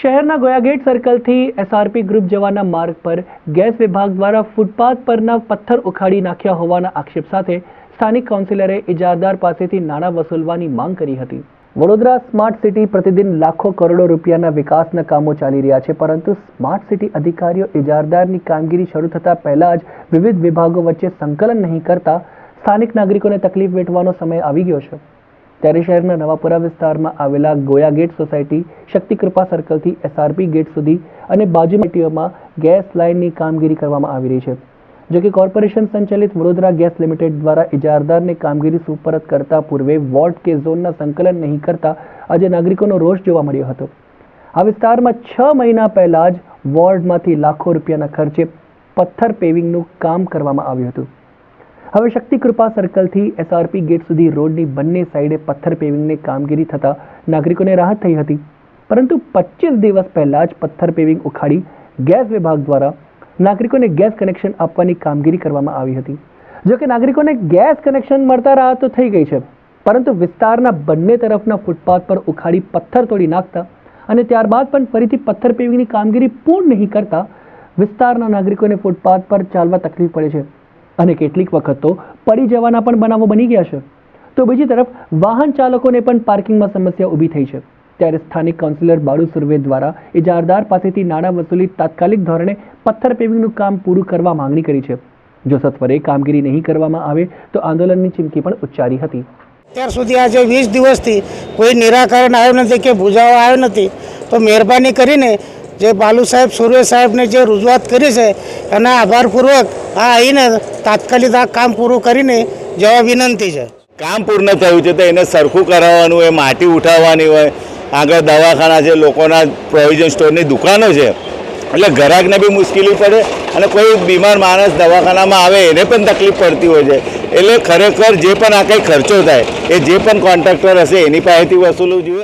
શહેરના ગોયાગેટ સર્કલથી SRP group જવાના માર્ગ પર ગેસ વિભાગ દ્વારા ફૂટપાથ પરના પથ્થર ઉખાડી નાખ્યા હોવાના આક્ષેપ સાથે સ્થાનિક કાઉન્સિલરે ઇજારદાર પાસેથી નાણાં વસૂલવાની માંગ કરી હતી। વડોદરા સ્માર્ટ સિટી પ્રતિદિન લાખો કરોડો રૂપિયાના વિકાસના કામો ચાલી રહ્યા છે, પરંતુ સ્માર્ટ સિટી અધિકારીઓ ઇજારદારની કામગીરી શરૂ થતા પહેલા જ વિવિધ વિભાગો વચ્ચે સંકલન નહીં કરતા સ્થાનિક નાગરિકોને તકલીફ વેઠવાનો સમય આવી ગયો છે। ત્યારે શહેરના નવાપુરા વિસ્તારમાં આવેલા ગોયાગેટ સોસાયટી, શક્તિકૃપા સર્કલથી એસઆરપી ગેટ સુધી અને બાજુની સિટીઓમાં ગેસ લાઇનની કામગીરી કરવામાં આવી રહી છે। જો કે કોર્પોરેશન સંચાલિત વડોદરા ગેસ લિમિટેડ દ્વારા ઇજારદારને કામગીરી સુપરત કરતા પૂર્વે વોર્ડ કે ઝોનના સંકલન નહીં કરતા આજે નાગરિકોનો રોષ જોવા મળ્યો હતો। આ વિસ્તારમાં 6 મહિના પહેલા જ વોર્ડમાંથી લાખો રૂપિયાના ખર્ચે પથ્થર પેવિંગનું કામ કરવામાં આવ્યું હતું। હવે શક્તિકૃપા સર્કલથી એસઆરપી ગેટ સુધી રોડની બંને સાઈડે પથ્થર પેવિંગની કામગીરી થતાં નાગરિકોને રાહત થઈ હતી, પરંતુ 25 દિવસ પહેલા જ પથ્થર પેવિંગ ઉખાડી ગેસ વિભાગ દ્વારા નાગરિકોને ગેસ કનેક્શન આપવાની કામગીરી કરવામાં આવી હતી। જો કે નાગરિકોને ગેસ કનેક્શન મળતા રાહત તો થઈ ગઈ છે, પરંતુ વિસ્તારના બંને તરફના ફૂટપાથ પર ઉખાડી પથ્થર તોડી નાખતા અને ત્યારબાદ પણ ફરીથી પથ્થર પેવિંગની કામગીરી પૂર્ણ નહીં કરતા વિસ્તારના નાગરિકોને ફૂટપાથ પર ચાલવા તકલીફ પડે છે અને કેટલીક વખત તો પડી જવાના પણ બનાવો બની ગયા છે। તો બીજી તરફ વાહન ચાલકોને પણ પાર્કિંગમાં સમસ્યા ઊભી થઈ છે। ત્યારે સ્થાનિક કાઉન્સિલર બાળુ સુર્વે દ્વારા ઇજારદાર પાસેથી નાણાં વસૂલી તાત્કાલિક ધોરણે પથ્થર પેવિંગનું કામ પૂરું કરવા માંગણી કરી છે। જો સત્વરે કામગીરી નહીં કરવામાં આવે તો આંદોલનની ચીમકી પણ ઉચ્ચારી હતી। અત્યાર સુધી આજે 20 દિવસથી કોઈ નિરાકરણ આવ્યું નથી કે બુજાવો આવ્યો નથી, તો મહેરબાની કરીને જે બાલુ સાહેબ, સુર્વે સાહેબને જે રજૂઆત કરી છે એના આભારપૂર્વક આ આવીને તાત્કાલિક આ કામ પૂરું કરીને જવા વિનંતી છે। કામ પૂર્ણ થયું છે તો એને સરખું કરાવવાનું હોય, માટી ઉઠાવવાની હોય, આગળ દવાખાના છે, લોકોના પ્રોવિઝન સ્ટોરની દુકાનો છે, એટલે ગ્રાહકને બી મુશ્કેલી પડે અને કોઈ બીમાર માણસ દવાખાનામાં આવે એને પણ તકલીફ પડતી હોય છે। એટલે ખરેખર જે પણ આ કંઈ ખર્ચો થાય એ જે પણ કોન્ટ્રાક્ટર હશે એની પાસેથી વસૂલવું જોઈએ।